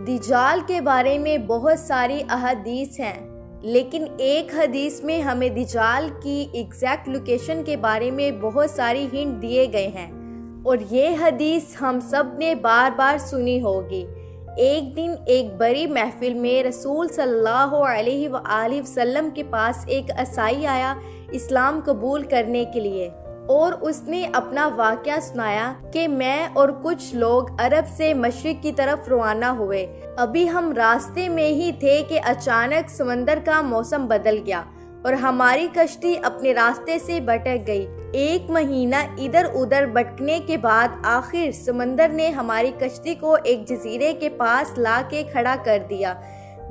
دجال کے بارے میں بہت ساری احادیث ہیں، لیکن ایک حدیث میں ہمیں دجال کی ایگزیکٹ لوکیشن کے بارے میں بہت ساری ہنٹ دیے گئے ہیں، اور یہ حدیث ہم سب نے بار بار سنی ہوگی۔ ایک دن ایک بڑی محفل میں رسول صلی اللہ علیہ وآلہ وسلم کے پاس ایک عیسائی آیا اسلام قبول کرنے کے لیے، اور اس نے اپنا واقعہ سنایا کہ میں اور کچھ لوگ عرب سے مشرق کی طرف روانہ ہوئے۔ ابھی ہم راستے میں ہی تھے کہ اچانک سمندر کا موسم بدل گیا اور ہماری کشتی اپنے راستے سے بھٹک گئی۔ ایک مہینہ ادھر ادھر بھٹکنے کے بعد آخر سمندر نے ہماری کشتی کو ایک جزیرے کے پاس لا کے کھڑا کر دیا۔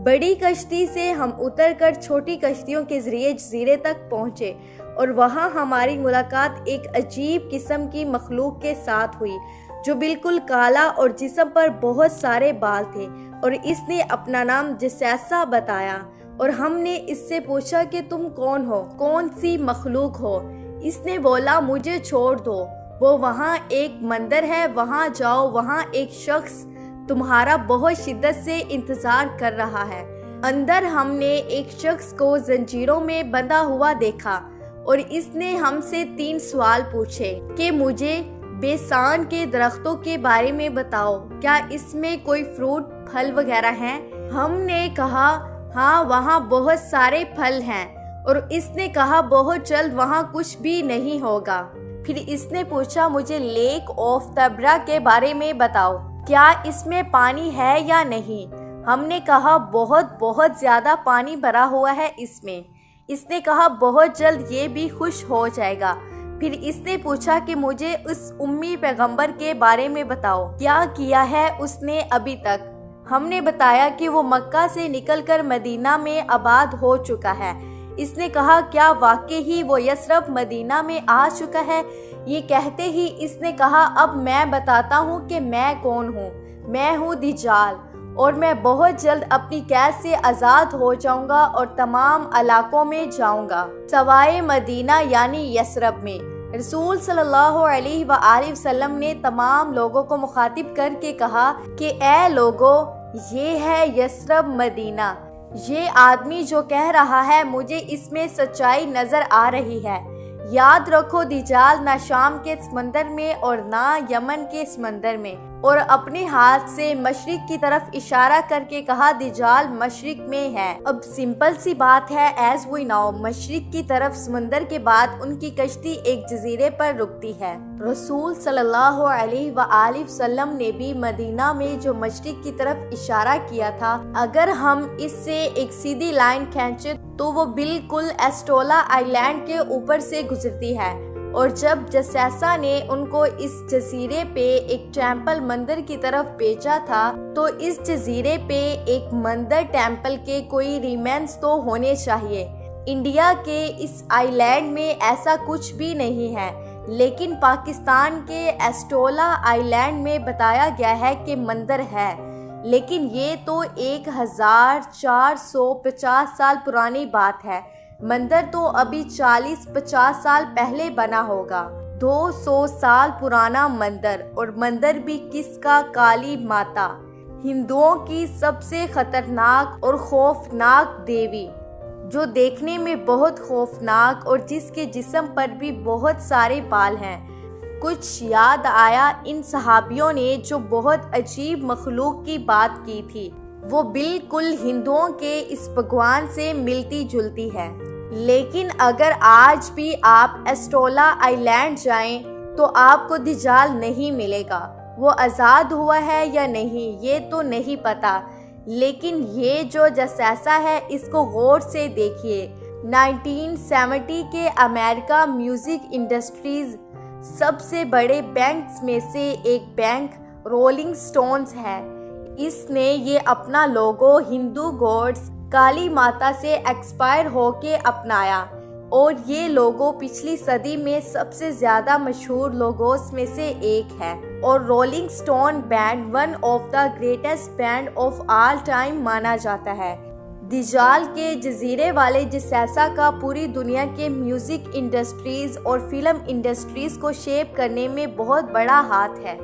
بڑی کشتی سے ہم اتر کر چھوٹی کشتیوں کے ذریعے جزیرے تک پہنچے، اور وہاں ہماری ملاقات ایک عجیب قسم کی مخلوق کے ساتھ ہوئی جو بالکل کالا اور جسم پر بہت سارے بال تھے، اور اس نے اپنا نام جسیسہ بتایا، اور ہم نے اس سے پوچھا کہ تم کون ہو، کون سی مخلوق ہو؟ اس نے بولا مجھے چھوڑ دو، وہ وہاں ایک مندر ہے، وہاں جاؤ، وہاں ایک شخص تمہارا بہت شدت سے انتظار کر رہا ہے۔ اندر ہم نے ایک شخص کو زنجیروں میں بندھا ہوا دیکھا، اور اس نے ہم سے 3 سوال پوچھے کہ مجھے بیسان کے درختوں کے بارے میں بتاؤ، کیا اس میں کوئی فروٹ پھل وغیرہ ہیں؟ ہم نے کہا ہاں وہاں بہت سارے پھل ہیں، اور اس نے کہا بہت جلد وہاں کچھ بھی نہیں ہوگا۔ پھر اس نے پوچھا مجھے لیک آف تبرا کے بارے میں بتاؤ، کیا اس میں پانی ہے یا نہیں؟ ہم نے کہا بہت زیادہ پانی بھرا ہوا ہے اس میں۔ اس نے کہا بہت جلد یہ بھی خشک ہو جائے گا۔ پھر اس نے پوچھا کہ مجھے اس امی پیغمبر کے بارے میں بتاؤ، کیا کیا ہے اس نے ابھی تک؟ ہم نے بتایا کہ وہ مکہ سے نکل کر مدینہ میں آباد ہو چکا ہے۔ اس نے کہا کیا واقعی ہی وہ یثرب مدینہ میں آ چکا ہے؟ یہ کہتے ہی اس نے کہا اب میں بتاتا ہوں کہ میں کون ہوں۔ میں ہوں دجال، اور میں بہت جلد اپنی قید سے آزاد ہو جاؤں گا اور تمام علاقوں میں جاؤں گا سوائے مدینہ یعنی یثرب میں۔ رسول صلی اللہ علیہ وآلہ وسلم نے تمام لوگوں کو مخاطب کر کے کہا کہ اے لوگو، یہ ہے یثرب مدینہ۔ یہ آدمی جو کہہ رہا ہے مجھے اس میں سچائی نظر آ رہی ہے۔ یاد رکھو دجال نہ شام کے سمندر میں اور نہ یمن کے سمندر میں۔ اور اپنے ہاتھ سے مشرق کی طرف اشارہ کر کے کہا دجال مشرق میں ہے۔ اب سمپل سی بات ہے، ایز وی نو مشرق کی طرف سمندر کے بعد ان کی کشتی ایک جزیرے پر رکتی ہے۔ رسول صلی اللہ علیہ وآلہ وسلم نے بھی مدینہ میں جو مشرق کی طرف اشارہ کیا تھا، اگر ہم اس سے ایک سیدھی لائن کھینچے تو وہ بالکل ایسٹولا آئی لینڈ کے اوپر سے گزرتی ہے۔ اور جب جسیسہ نے ان کو اس جزیرے پہ ایک ٹیمپل مندر کی طرف بھیجا تھا، تو اس جزیرے پہ ایک مندر ٹیمپل کے کوئی ریمینس تو ہونے چاہیے۔ انڈیا کے اس آئی لینڈ میں ایسا کچھ بھی نہیں ہے، لیکن پاکستان کے ایسٹولا آئی لینڈ میں بتایا گیا ہے کہ مندر ہے، لیکن یہ تو 1450 سال پرانی بات ہے۔ مندر تو ابھی 40-50 سال پہلے بنا ہوگا۔ 200 سال پرانا مندر، اور مندر بھی کس کا؟ کالی ماتا، ہندوؤں کی سب سے خطرناک اور خوفناک دیوی، جو دیکھنے میں بہت خوفناک اور جس کے جسم پر بھی بہت سارے بال ہیں۔ کچھ یاد آیا ان صحابیوں نے جو بہت عجیب مخلوق کی بات کی تھی، وہ بالکل ہندوؤں کے اس بھگوان سے ملتی جلتی ہے۔ لیکن اگر آج بھی آپ ایسٹولا آئی لینڈ جائیں تو آپ کو دجال نہیں ملے گا۔ وہ آزاد ہوا ہے یا نہیں یہ تو نہیں پتا، لیکن یہ جو جسیسہ ہے اس کو غور سے دیکھیے۔ 1970 کے امریکہ میوزک انڈسٹریز سب سے بڑے بینکس میں سے ایک بینک رولنگ سٹونز ہے۔ اس نے یہ اپنا لوگو ہندو گوڈس کالی ماتا سے ایکسپائر ہو کے اپنایا، اور یہ لوگو پچھلی صدی میں سب سے زیادہ مشہور لوگوز میں سے ایک ہے، اور Rolling Stone band one of the greatest band of all time مانا جاتا ہے۔ دجال کے جزیرے والے جسیسہ کا پوری دنیا کے میوزک انڈسٹریز اور فلم انڈسٹریز کو شیپ کرنے میں بہت بڑا ہاتھ ہے۔